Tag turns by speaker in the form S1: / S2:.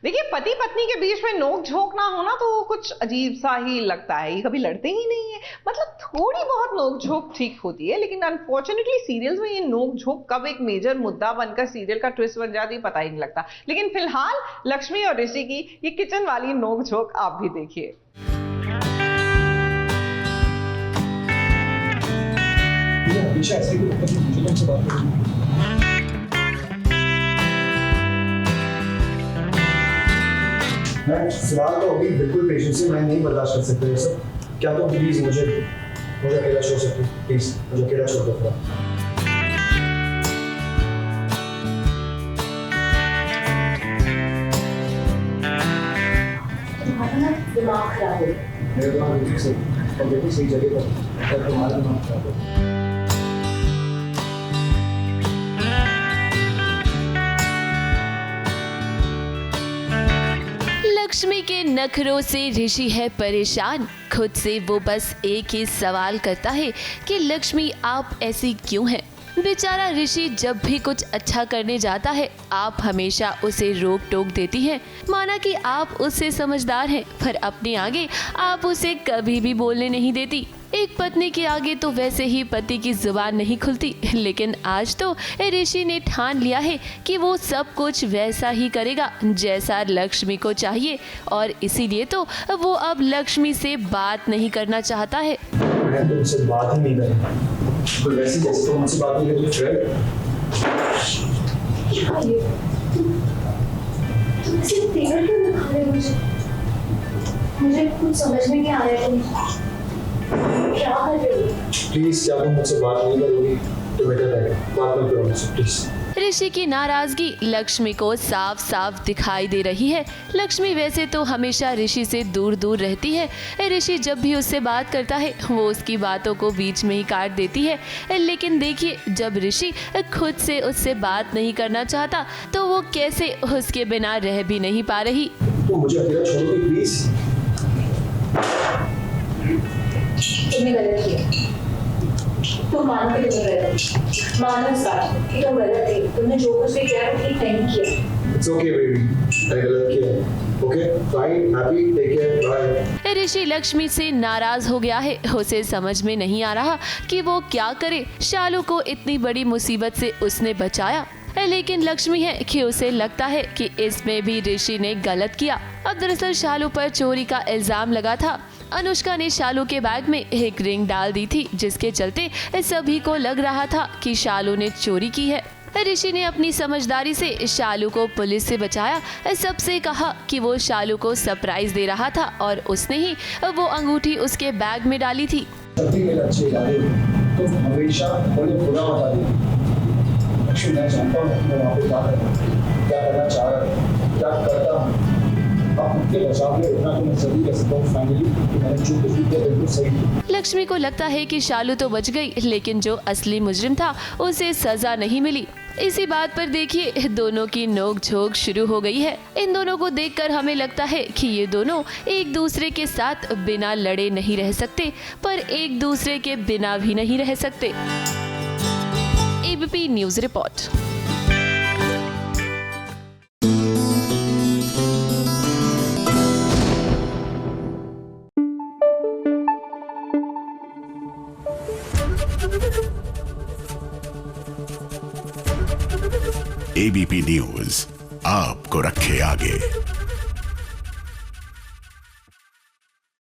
S1: देखिए, पति पत्नी के बीच में नोक झोंक ना होना तो कुछ अजीब सा ही लगता है, ये कभी लड़ते ही नहीं है। मतलब थोड़ी बहुत नोक झोंक ठीक होती है, लेकिन अनफॉर्चुनेटली सीरियल्स में ये नोक झोंक कब एक मेजर मुद्दा बनकर सीरियल का ट्विस्ट बन जाती है पता ही नहीं लगता। लेकिन फिलहाल लक्ष्मी और ऋषि की ये किचन वाली नोक झोंक आप भी देखिए।
S2: फिलहाल तो अभी बिल्कुल पेशेंस से मैं नहीं बर्दाश्त कर सकता ये सब। क्या तुम प्लीज मुझे अकेला छोड़ सकते हो? प्लीज मुझे अकेला छोड़ दो थोड़ा।
S3: तुम्हारा दिमाग खराब हो गया।
S2: मेरा दिमाग बिल्कुल सही और बिल्कुल सही जगह पर, तुम्हारा दिमाग खराब हो।
S4: लक्ष्मी के नखरों से ऋषि है परेशान। खुद से वो बस एक ही सवाल करता है कि लक्ष्मी आप ऐसी क्यों हैं? बेचारा ऋषि जब भी कुछ अच्छा करने जाता है आप हमेशा उसे रोक टोक देती हैं। माना कि आप उससे समझदार हैं, पर अपने आगे आप उसे कभी भी बोलने नहीं देती। एक पत्नी के आगे तो वैसे ही पति की जुबान नहीं खुलती, लेकिन आज तो ऋषि ने ठान लिया है कि वो सब कुछ वैसा ही करेगा जैसा लक्ष्मी को चाहिए, और इसीलिए तो वो अब लक्ष्मी से बात नहीं करना चाहता है।
S2: मैं तुमसे बात ही नहीं करूंगा, तो वैसे जैसे तुम मुझसे बात नहीं करती फ्रेंड।
S3: तुम सिर्फ तेवर क्यों दिखा रहे हो मुझे कुछ समझ में नहीं आ रहा है। तुम क्या कर रहे हो?
S2: प्लीज क्या तुम मुझसे बात नहीं करोगी तो बेटर रहेगा, बात मत करो मुझसे प्लीज।
S4: ऋषि की नाराजगी लक्ष्मी को साफ साफ दिखाई दे रही है। लक्ष्मी वैसे तो हमेशा ऋषि से दूर दूर रहती है। ऋषि जब भी उससे बात करता है वो उसकी बातों को बीच में ही काट देती है। लेकिन देखिए, जब ऋषि खुद से उससे बात नहीं करना चाहता तो वो कैसे उसके बिना रह भी नहीं पा रही।
S2: तो मुझे अकेला छोड़ोगी प्लीज?
S3: तुमने गलत किया। तुम मानो कि तुमने गलत किया। मानो इस बात कि तुम गलत थे। तुमने जो कुछ भी किया वो ठीक नहीं किया।
S2: It's okay baby, मैंने गलत किया। Okay, fine, happy, take care, bye.
S4: ऋषि लक्ष्मी से नाराज हो गया है। उसे समझ में नहीं आ रहा कि वो क्या करे। शालू को इतनी बड़ी मुसीबत से उसने बचाया, लेकिन लक्ष्मी है कि उसे लगता है कि इसमें भी ऋषि ने गलत किया। अब दरअसल शालू पर चोरी का इल्जाम लगा था। अनुष्का ने शालू के बैग में एक रिंग डाल दी थी, जिसके चलते सभी को लग रहा था कि शालू ने चोरी की है। ऋषि ने अपनी समझदारी से शालू को पुलिस से बचाया। सबसे कहा कि वो शालू को सरप्राइज दे रहा था और उसने ही वो अंगूठी उसके बैग में डाली थी।
S2: तो हमेशा बड़े बुरा बता देती। लक्ष्मी मैं जानता हूँ मैं वहाँ पे क्या करना चाह रहा हूँ, क्या करता हूँ।
S4: लक्ष्मी को लगता है कि शालू तो बच गई, लेकिन जो असली मुजरिम था उसे सजा नहीं मिली। इसी बात पर देखिए दोनों की नोक झोंक शुरू हो गई है। इन दोनों को देखकर हमें लगता है कि ये दोनों एक दूसरे के साथ बिना लड़े नहीं रह सकते, पर एक दूसरे के बिना भी नहीं रह सकते। ABP news report.
S5: ABP news आपको रखे आगे।